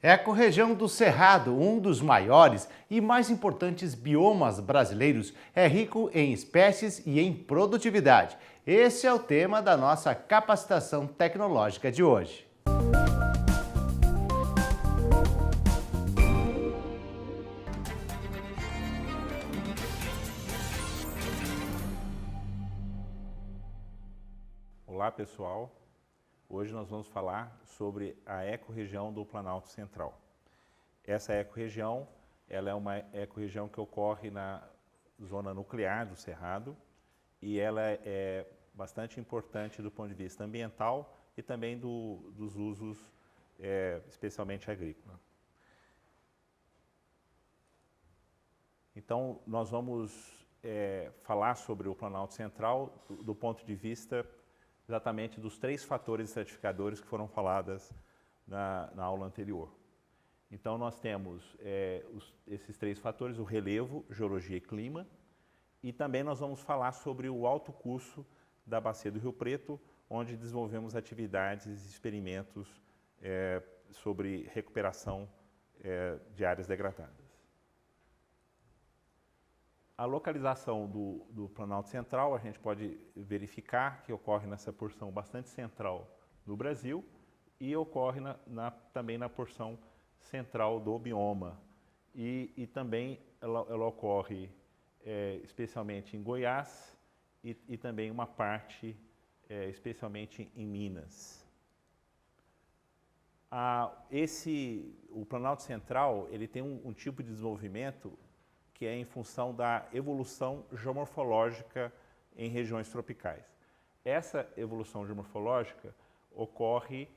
É a ecorregião do Cerrado, um dos maiores e mais importantes biomas brasileiros, é rico em espécies e em produtividade. Esse é o tema da nossa capacitação tecnológica de hoje. Olá pessoal, hoje nós vamos falar sobre a ecorregião do Planalto Central. Essa ecorregião, ela é uma ecorregião que ocorre na zona nuclear do Cerrado e ela é bastante importante do ponto de vista ambiental e também dos usos, especialmente agrícola. Então, nós vamos falar sobre o Planalto Central do ponto de vista exatamente dos três fatores estratificadores que foram faladas na aula anterior. Então, nós temos esses três fatores, o relevo, geologia e clima, e também nós vamos falar sobre o alto curso da Bacia do Rio Preto, onde desenvolvemos atividades e experimentos sobre recuperação de áreas degradadas. A localização do Planalto Central, a gente pode verificar que ocorre nessa porção bastante central do Brasil e ocorre também na porção central do bioma. E também ela ocorre especialmente em Goiás e também uma parte especialmente em Minas. O Planalto Central ele tem um tipo de desenvolvimento que é em função da evolução geomorfológica em regiões tropicais. Essa evolução geomorfológica ocorre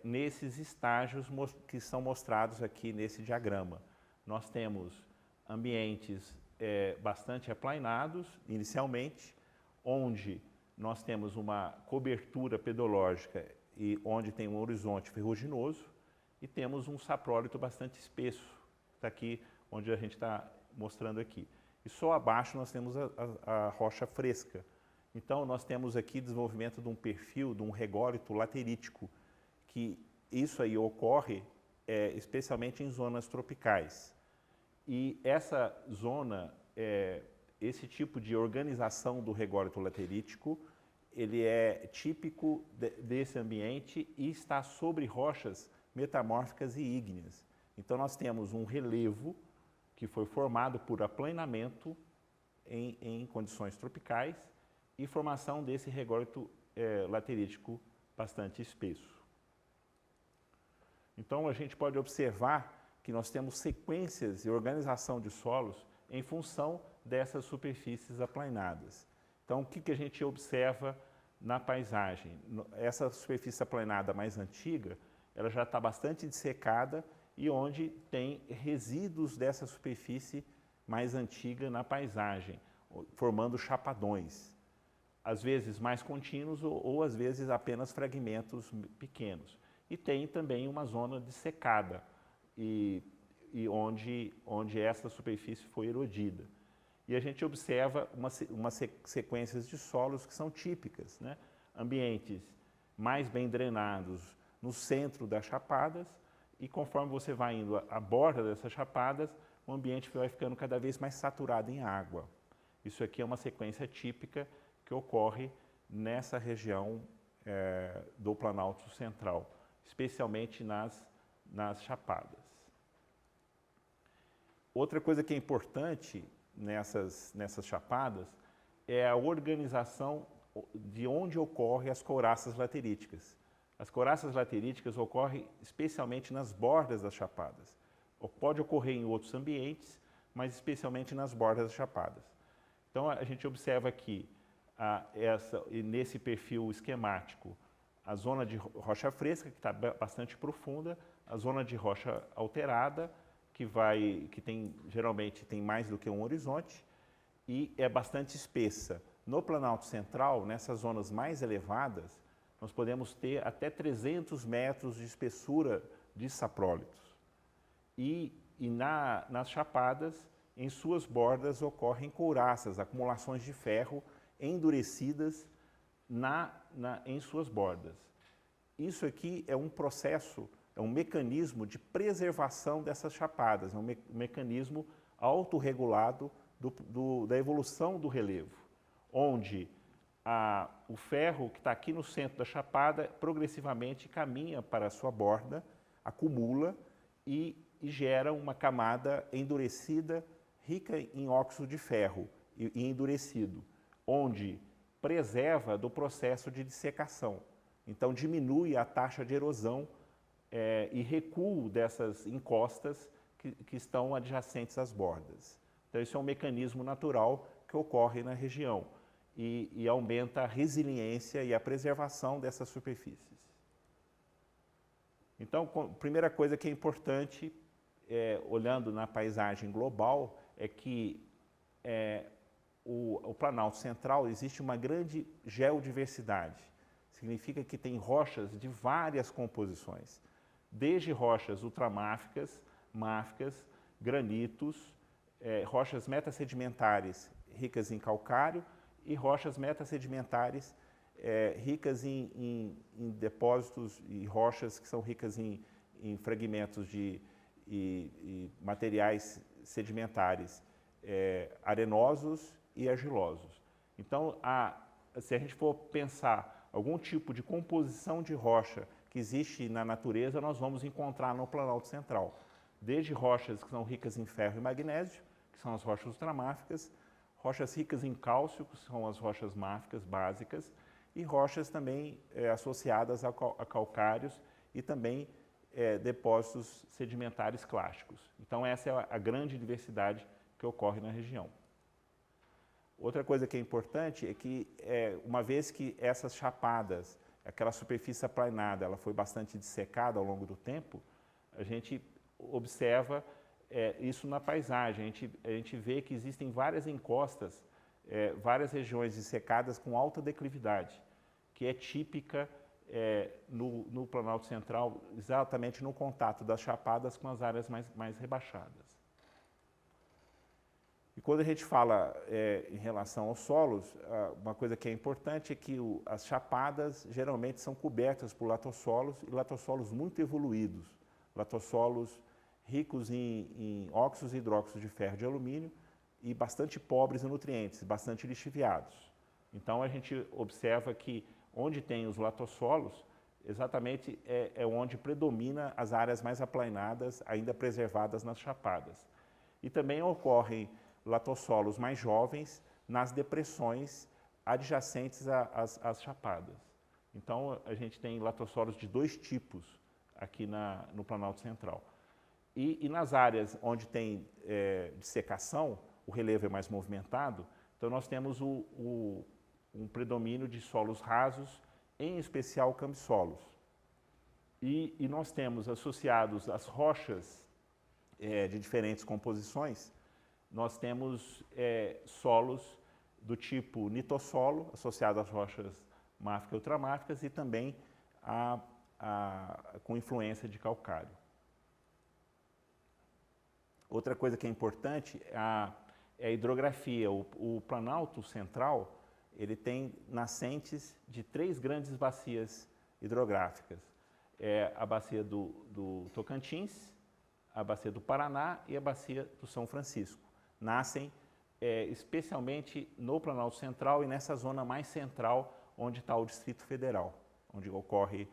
nesses estágios que são mostrados aqui nesse diagrama. Nós temos ambientes bastante aplainados, inicialmente, onde nós temos uma cobertura pedológica e onde tem um horizonte ferruginoso e temos um saprólito bastante espesso, está aqui onde a gente está mostrando aqui. E só abaixo nós temos a rocha fresca. Então, nós temos aqui desenvolvimento de um perfil, de um rególito laterítico, que isso aí ocorre especialmente em zonas tropicais. E essa zona, esse tipo de organização do rególito laterítico, ele é típico desse ambiente e está sobre rochas metamórficas e ígneas. Então, nós temos um relevo que foi formado por aplainamento em condições tropicais e formação desse rególito laterítico bastante espesso. Então, a gente pode observar que nós temos sequências e organização de solos em função dessas superfícies aplainadas. Então, o que a gente observa na paisagem? Essa superfície aplainada mais antiga, ela já está bastante dissecada e onde tem resíduos dessa superfície mais antiga na paisagem, formando chapadões, às vezes mais contínuos ou às vezes apenas fragmentos pequenos. E tem também uma zona dissecada, e onde essa superfície foi erodida. E a gente observa umas sequências de solos que são típicas, né? Ambientes mais bem drenados no centro das chapadas, e conforme você vai indo à borda dessas chapadas, o ambiente vai ficando cada vez mais saturado em água. Isso aqui é uma sequência típica que ocorre nessa região do Planalto Central, especialmente nas chapadas. Outra coisa que é importante nessas chapadas é a organização de onde ocorrem as couraças lateríticas. As couraças lateríticas ocorrem especialmente nas bordas das chapadas. Pode ocorrer em outros ambientes, mas especialmente nas bordas das chapadas. Então, a gente observa aqui, nesse perfil esquemático, a zona de rocha fresca, que está bastante profunda, a zona de rocha alterada, que geralmente tem mais do que um horizonte, e é bastante espessa. No Planalto Central, nessas zonas mais elevadas, nós podemos ter até 300 metros de espessura de saprólitos. E nas chapadas, em suas bordas, ocorrem couraças, acumulações de ferro endurecidas em suas bordas. Isso aqui é um processo é um mecanismo de preservação dessas chapadas, é um mecanismo autorregulado da evolução do relevo, onde o ferro que está aqui no centro da chapada progressivamente caminha para a sua borda, acumula e gera uma camada endurecida, rica em óxido de ferro e endurecido, onde preserva do processo de dissecação. Então diminui a taxa de erosão e recuo dessas encostas que estão adjacentes às bordas. Então isso é um mecanismo natural que ocorre na região e aumenta a resiliência e a preservação dessas superfícies. Então, a primeira coisa que é importante, olhando na paisagem global, é que o Planalto Central existe uma grande geodiversidade. Significa que tem rochas de várias composições, desde rochas ultramáficas, máficas, granitos, rochas metasedimentares ricas em calcário e rochas metasedimentares ricas em depósitos e rochas que são ricas em fragmentos e materiais sedimentares arenosos e argilosos. Então, se a gente for pensar algum tipo de composição de rocha que existe na natureza, nós vamos encontrar no Planalto Central. Desde rochas que são ricas em ferro e magnésio, que são as rochas ultramáficas, rochas ricas em cálcio, que são as rochas máficas básicas, e rochas também associadas a calcários e também depósitos sedimentares clásticos. Então essa é a grande diversidade que ocorre na região. Outra coisa que é importante é que, uma vez que essas chapadas, aquela superfície aplanada, ela foi bastante dissecada ao longo do tempo, a gente observa isso na paisagem. A gente vê que existem várias encostas, várias regiões dissecadas com alta declividade, que é típica no Planalto Central, exatamente no contato das chapadas com as áreas mais rebaixadas. E quando a gente fala em relação aos solos, uma coisa que é importante é que as chapadas geralmente são cobertas por latossolos e latossolos muito evoluídos, latossolos ricos em óxidos e hidróxidos de ferro e de alumínio e bastante pobres em nutrientes, bastante lixiviados. Então a gente observa que onde tem os latossolos, exatamente é onde predomina as áreas mais aplainadas, ainda preservadas nas chapadas. E também ocorrem latossolos mais jovens nas depressões adjacentes às chapadas. Então a gente tem latossolos de dois tipos aqui no Planalto Central. E nas áreas onde tem dissecação, o relevo é mais movimentado, então nós temos um predomínio de solos rasos, em especial cambissolos. E nós temos associados às rochas de diferentes composições, nós temos solos do tipo nitossolo, associado às rochas máficas e ultramáficas, e também com influência de calcário. Outra coisa que é importante é a hidrografia. O Planalto Central ele tem nascentes de 3 grandes bacias hidrográficas. A bacia do Tocantins, a bacia do Paraná e a bacia do São Francisco. Nascem especialmente no Planalto Central e nessa zona mais central, onde está o Distrito Federal, onde ocorre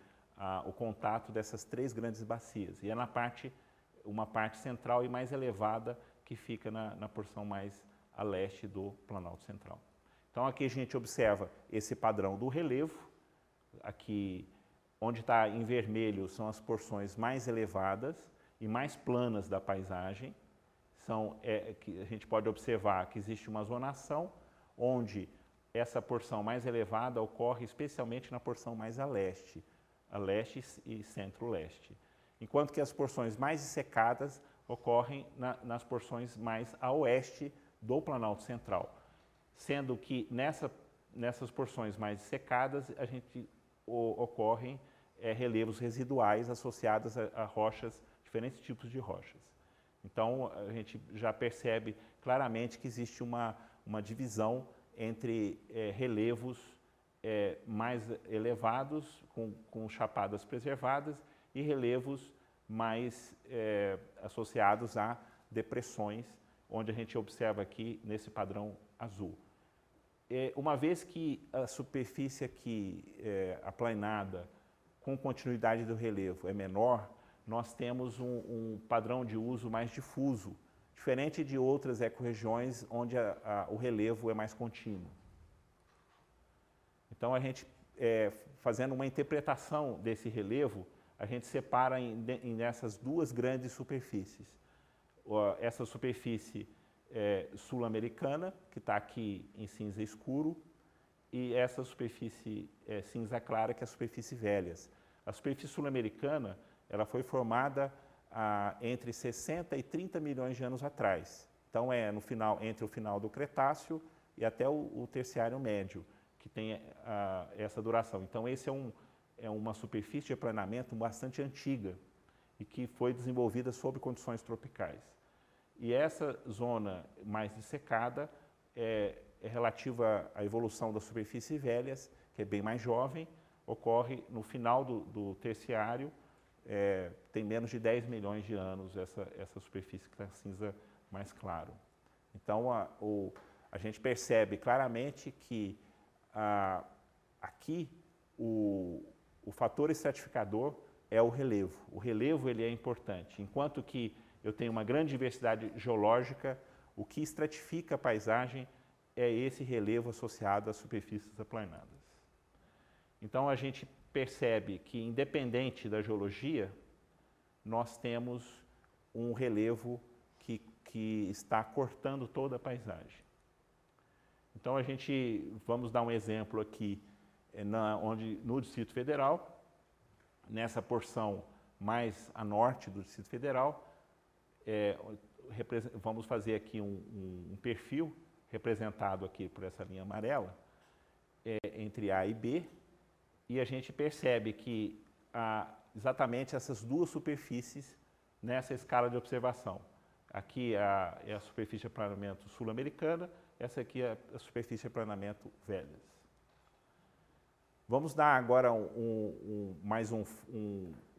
o contato dessas 3 grandes bacias. E é uma parte central e mais elevada que fica na porção mais a leste do Planalto Central. Então aqui a gente observa esse padrão do relevo, aqui onde está em vermelho são as porções mais elevadas e mais planas da paisagem. Que a gente pode observar que existe uma zonação onde essa porção mais elevada ocorre especialmente na porção mais a leste e centro-leste. Enquanto que as porções mais dissecadas ocorrem nas porções mais a oeste do Planalto Central. Sendo que nessas porções mais dissecadas ocorrem relevos residuais associados a rochas, diferentes tipos de rochas. Então, a gente já percebe claramente que existe uma divisão entre relevos mais elevados, com chapadas preservadas, e relevos mais associados a depressões, onde a gente observa aqui nesse padrão azul. Uma vez que a superfície aqui aplainada com continuidade do relevo é menor, nós temos um padrão de uso mais difuso, diferente de outras ecorregiões onde o relevo é mais contínuo. Então, a gente, fazendo uma interpretação desse relevo, a gente separa nessas duas grandes superfícies. Essa superfície sul-americana, que está aqui em cinza escuro, e essa superfície cinza clara, que é a superfície Velhas. A superfície sul-americana, ela foi formada entre 60 e 30 milhões de anos atrás. Então, entre o final do Cretáceo e até o Terciário Médio, que tem essa duração. Então, esse é uma superfície de aplanamento bastante antiga e que foi desenvolvida sob condições tropicais. E essa zona mais dessecada é relativa à evolução das superfícies velhas, que é bem mais jovem, ocorre no final do terciário, tem menos de 10 milhões de anos essa superfície que está cinza mais claro. Então, a gente percebe claramente que aqui o fator estratificador é o relevo. O relevo ele é importante, enquanto que eu tenho uma grande diversidade geológica, o que estratifica a paisagem é esse relevo associado às superfícies aplanadas. Então, a gente percebe que, independente da geologia, nós temos um relevo que está cortando toda a paisagem. Então, vamos dar um exemplo aqui, no Distrito Federal, nessa porção mais a norte do Distrito Federal, vamos fazer aqui um perfil representado aqui por essa linha amarela, entre A e B, e a gente percebe que há exatamente essas duas superfícies nessa escala de observação. Aqui é a superfície de aplanamento sul-americana, essa aqui é a superfície de aplanamento Velhas. Vamos dar agora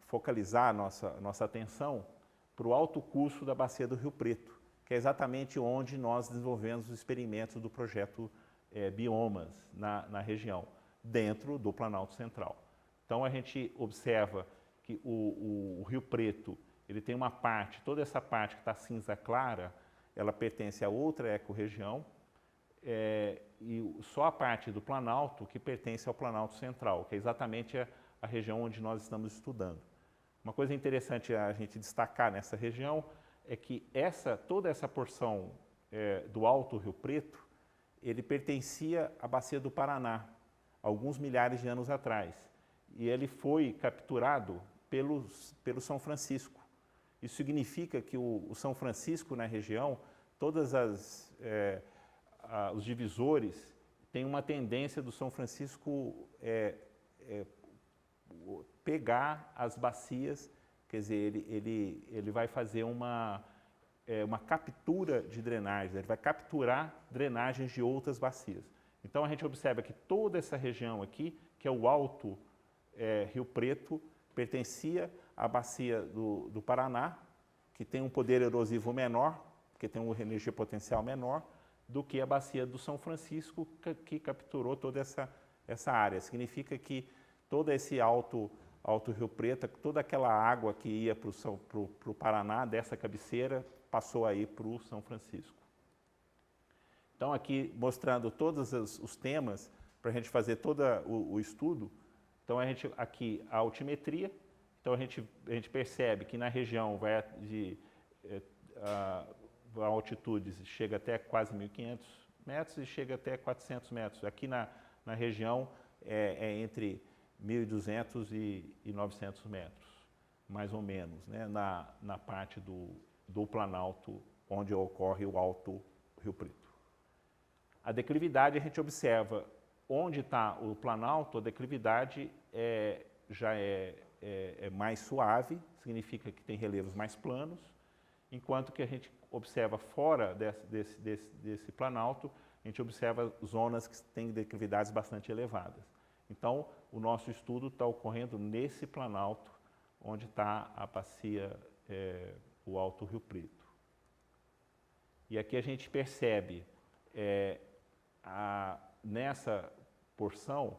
focalizar a nossa atenção para o alto curso da Bacia do Rio Preto, que é exatamente onde nós desenvolvemos os experimentos do projeto Biomas na região, dentro do Planalto Central. Então, a gente observa que o Rio Preto ele tem uma parte, toda essa parte que está cinza clara, ela pertence a outra ecorregião, e só a parte do Planalto que pertence ao Planalto Central, que é exatamente a região onde nós estamos estudando. Uma coisa interessante a gente destacar nessa região é que toda essa porção do Alto Rio Preto, ele pertencia à Bacia do Paraná, alguns milhares de anos atrás. E ele foi capturado pelo São Francisco. Isso significa que o São Francisco, na região, todos os divisores têm uma tendência do São Francisco pegar as bacias, quer dizer, ele vai fazer uma captura de drenagem, ele vai capturar drenagens de outras bacias. Então, a gente observa que toda essa região aqui, que é o Alto Rio Preto, pertencia à bacia do Paraná, que tem um poder erosivo menor, que tem uma energia potencial menor, do que a bacia do São Francisco, que capturou toda essa área. Significa que todo esse Alto Rio Preto, toda aquela água que ia para o Paraná, dessa cabeceira, passou aí para o São Francisco. Então, aqui mostrando todos os temas, para a gente fazer todo o estudo. Então, aqui a altimetria. Então, a gente percebe que na região a altitude chega até quase 1.500 metros e chega até 400 metros. Aqui na região entre 1.200 e 900 metros, mais ou menos, né? na parte do Planalto, onde ocorre o Alto Rio Preto. A declividade, a gente observa onde está o Planalto, a declividade já é mais suave, significa que tem relevos mais planos, enquanto que a gente observa fora desse Planalto, a gente observa zonas que têm declividades bastante elevadas. Então, o nosso estudo está ocorrendo nesse Planalto, onde está a bacia, o Alto Rio Preto. E aqui a gente percebe, nessa porção,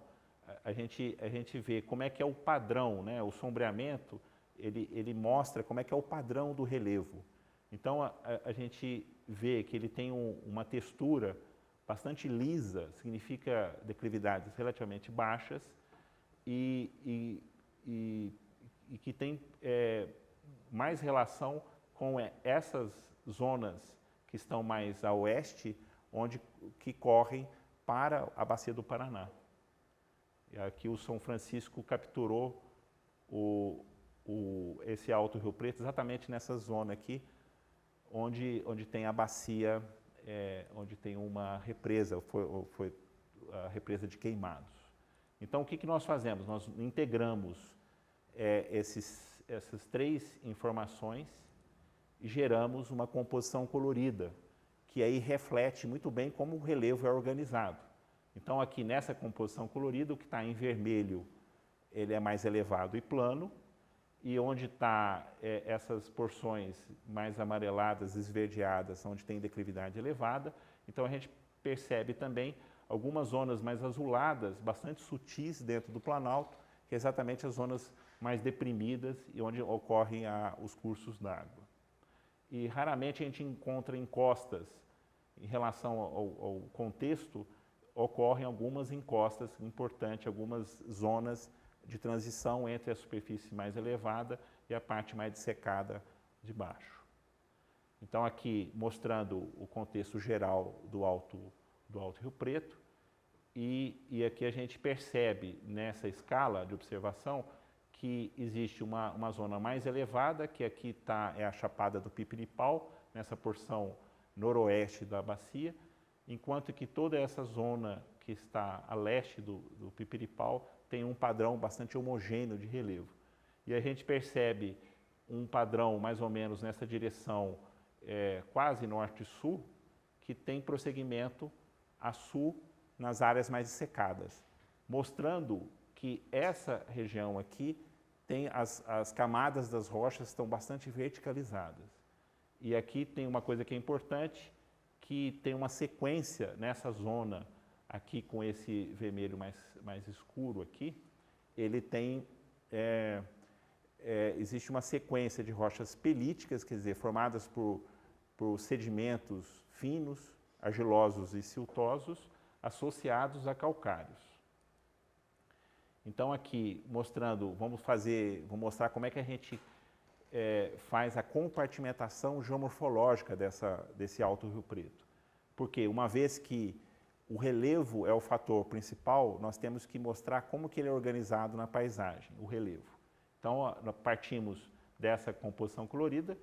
a gente vê como é que é o padrão, né? O sombreamento, ele mostra como é que é o padrão do relevo. Então, a gente vê que ele tem uma textura bastante lisa, significa declividades relativamente baixas e que tem mais relação com essas zonas que estão mais a oeste, que correm para a Bacia do Paraná. E aqui o São Francisco capturou esse Alto Rio Preto exatamente nessa zona aqui, onde tem a bacia, onde tem uma represa, foi a represa de Queimados. Então, o que nós fazemos? Nós integramos essas três informações e geramos uma composição colorida, que aí reflete muito bem como o relevo é organizado. Então, aqui nessa composição colorida, o que está em vermelho, ele é mais elevado e plano, e onde está essas porções mais amareladas, esverdeadas, onde tem declividade elevada. Então, a gente percebe também algumas zonas mais azuladas, bastante sutis dentro do Planalto, que é exatamente as zonas mais deprimidas e onde ocorrem os cursos d'água. E raramente a gente encontra encostas, em relação ao contexto, ocorrem algumas encostas importantes, algumas zonas de transição entre a superfície mais elevada e a parte mais dessecada de baixo. Então, aqui mostrando o contexto geral do Alto Rio Preto, e aqui a gente percebe nessa escala de observação que existe uma zona mais elevada, que aqui é a Chapada do Pipiripau, nessa porção noroeste da bacia, enquanto que toda essa zona que está a leste do Pipiripau tem um padrão bastante homogêneo de relevo. E a gente percebe um padrão mais ou menos nessa direção quase norte-sul, que tem prosseguimento a sul nas áreas mais secadas, mostrando que essa região aqui tem as camadas das rochas estão bastante verticalizadas. E aqui tem uma coisa que é importante, que tem uma sequência nessa zona aqui com esse vermelho mais escuro aqui, ele tem, existe uma sequência de rochas pelíticas, quer dizer, formadas por sedimentos finos, argilosos e siltosos, associados a calcários. Então aqui, mostrando, vou mostrar como é que a gente faz a compartimentação geomorfológica desse Alto Rio Preto. Porque uma vez que o relevo é o fator principal, nós temos que mostrar como que ele é organizado na paisagem, o relevo. Então, nós partimos dessa composição colorida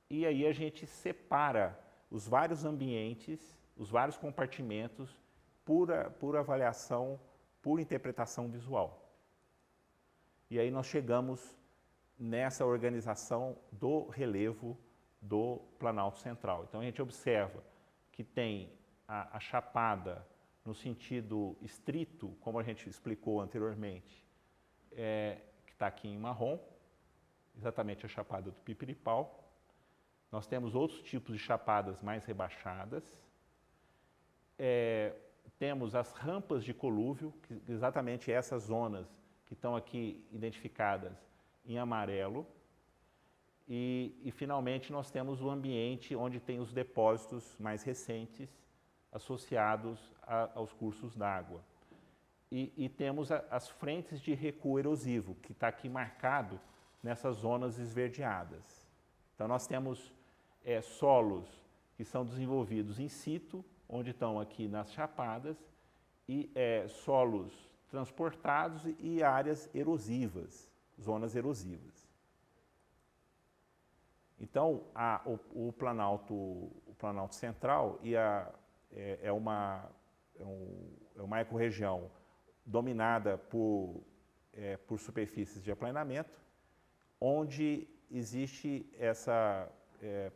e aí a gente separa os vários ambientes, os vários compartimentos por avaliação, por interpretação visual. E aí nós chegamos nessa organização do relevo do Planalto Central. Então, a gente observa que tem a chapada no sentido estrito, como a gente explicou anteriormente, que está aqui em marrom, exatamente a chapada do Pipiripau. Nós temos outros tipos de chapadas mais rebaixadas. Temos as rampas de colúvio, que exatamente essas zonas que estão aqui identificadas em amarelo. E finalmente, nós temos o ambiente onde tem os depósitos mais recentes associados aos cursos d'água. E temos as frentes de recuo erosivo, que está aqui marcado nessas zonas esverdeadas. Então, nós temos solos que são desenvolvidos in situ, onde estão aqui nas chapadas, e solos transportados e áreas erosivas, zonas erosivas. Então, o Planalto Central é uma ecorregião dominada por superfícies de aplanamento, onde existe essa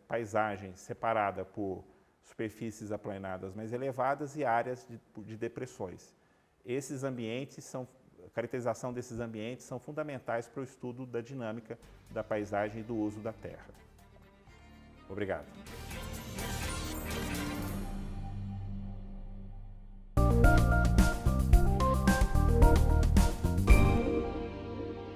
paisagem separada por superfícies aplanadas mais elevadas e áreas de depressões. Esses ambientes caracterização desses ambientes são fundamentais para o estudo da dinâmica da paisagem e do uso da terra. Obrigado.